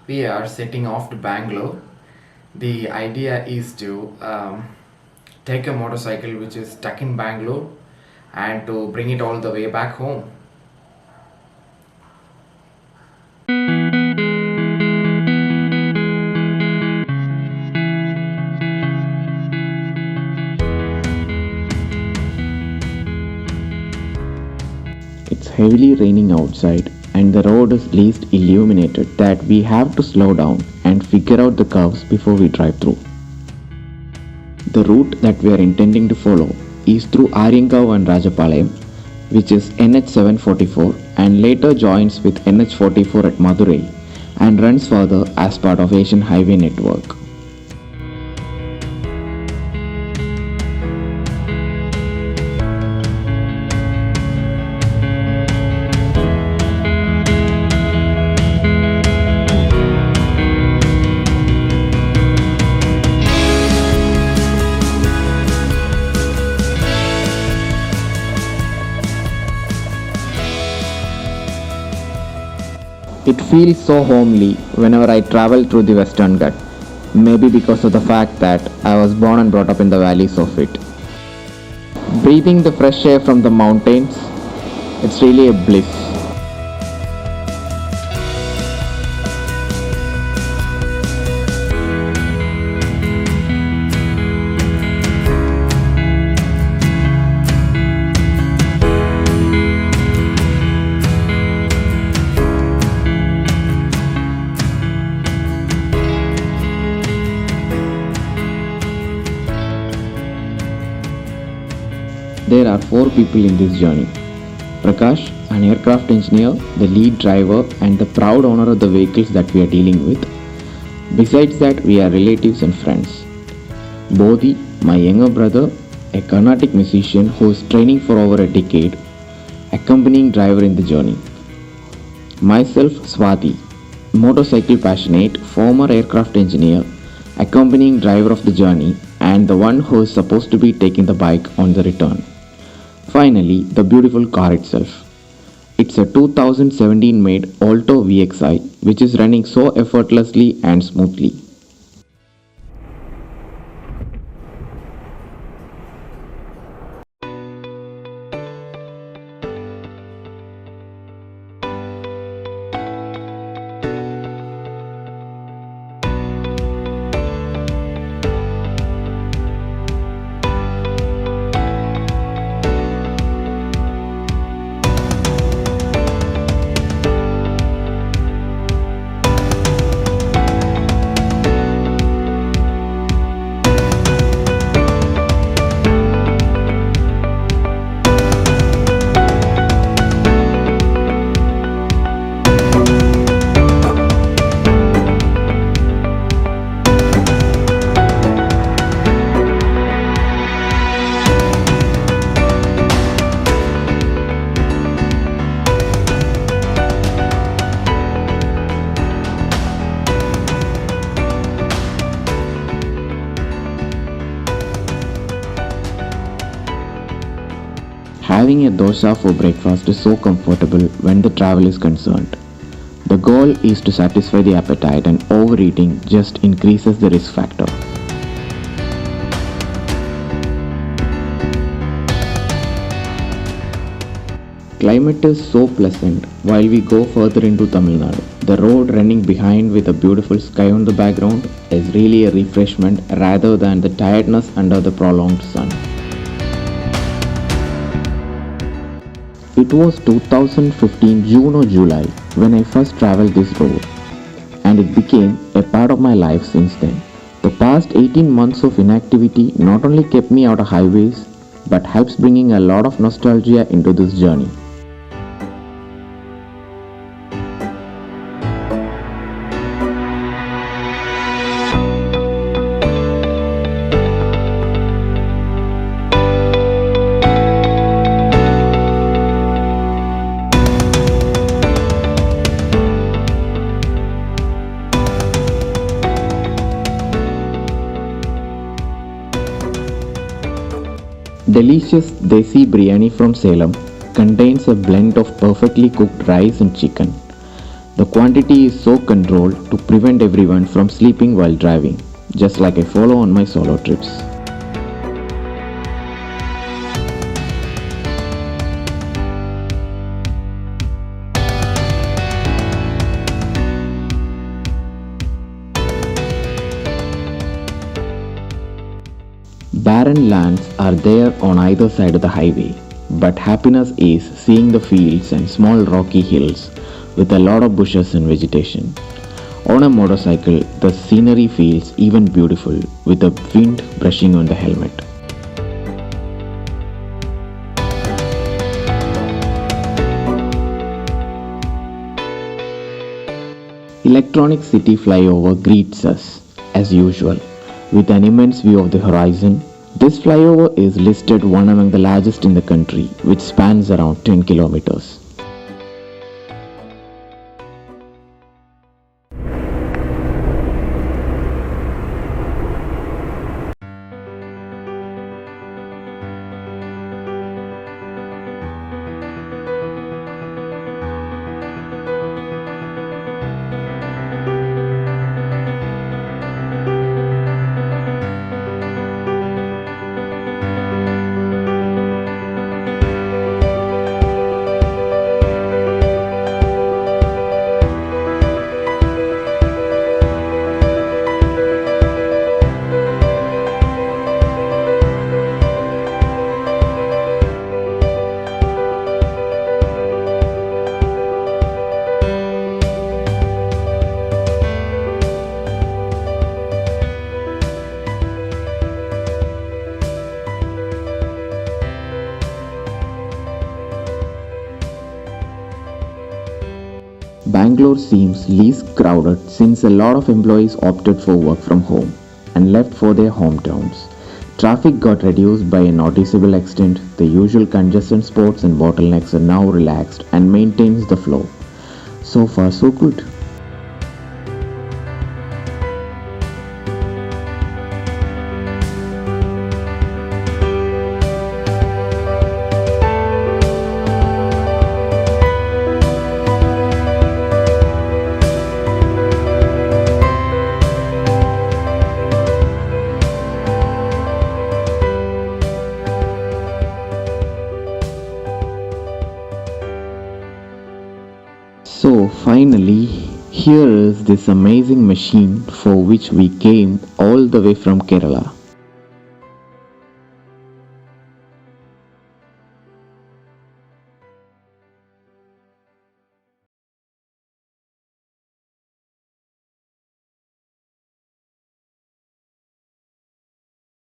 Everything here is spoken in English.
We are setting off to Bangalore. The idea is to take a motorcycle which is stuck in Bangalore and to bring it all the way back home. It's heavily raining outside and the road is least illuminated that we have to slow down and figure out the curves before we drive through. The route that we are intending to follow is through Aryangav and Rajapalayam, which is NH 744, and later joins with NH 44 at Madurai and runs further as part of Asian Highway Network. It feels so homely whenever I travel through the Western Ghat, maybe because of the fact that I was born and brought up in the valleys of it. Breathing the fresh air from the mountains, it's really a bliss. There are four people in this journey: Prakash, an aircraft engineer, the lead driver, and the proud owner of the vehicles that we are dealing with. Besides that, we are relatives and friends. Bodhi, my younger brother, a Carnatic musician who is training for over a decade, accompanying driver in the journey. Myself, Swati, motorcycle passionate, former aircraft engineer, accompanying driver of the journey, and the one who is supposed to be taking the bike on the return. Finally, the beautiful car itself. It's a 2017 made Alto VXI which is running so effortlessly and smoothly. Having a dosa for breakfast is so comfortable when the travel is concerned. The goal is to satisfy the appetite, and overeating just increases the risk factor. Climate is so pleasant while we go further into Tamil Nadu. The road running behind with a beautiful sky on the background is really a refreshment rather than the tiredness under the prolonged sun. It was 2015 June or July when I first traveled this road, and it became a part of my life since then. The past 18 months of inactivity not only kept me out of highways but helps bringing a lot of nostalgia into this journey. Delicious desi biryani from Salem contains a blend of perfectly cooked rice and chicken. The quantity is so controlled to prevent everyone from sleeping while driving, just like I follow on my solo trips. Barren lands are there on either side of the highway, but happiness is seeing the fields and small rocky hills with a lot of bushes and vegetation. On a motorcycle, the scenery feels even beautiful with the wind brushing on the helmet. Electronic City flyover greets us, as usual, with an immense view of the horizon. This flyover is listed one among the largest in the country, which spans around 10 kilometers. Bangalore seems least crowded since a lot of employees opted for work from home and left for their hometowns. Traffic got reduced by a noticeable extent. The usual congestion spots and bottlenecks are now relaxed and maintains the flow. So far so good. So finally, here is this amazing machine for which we came all the way from Kerala.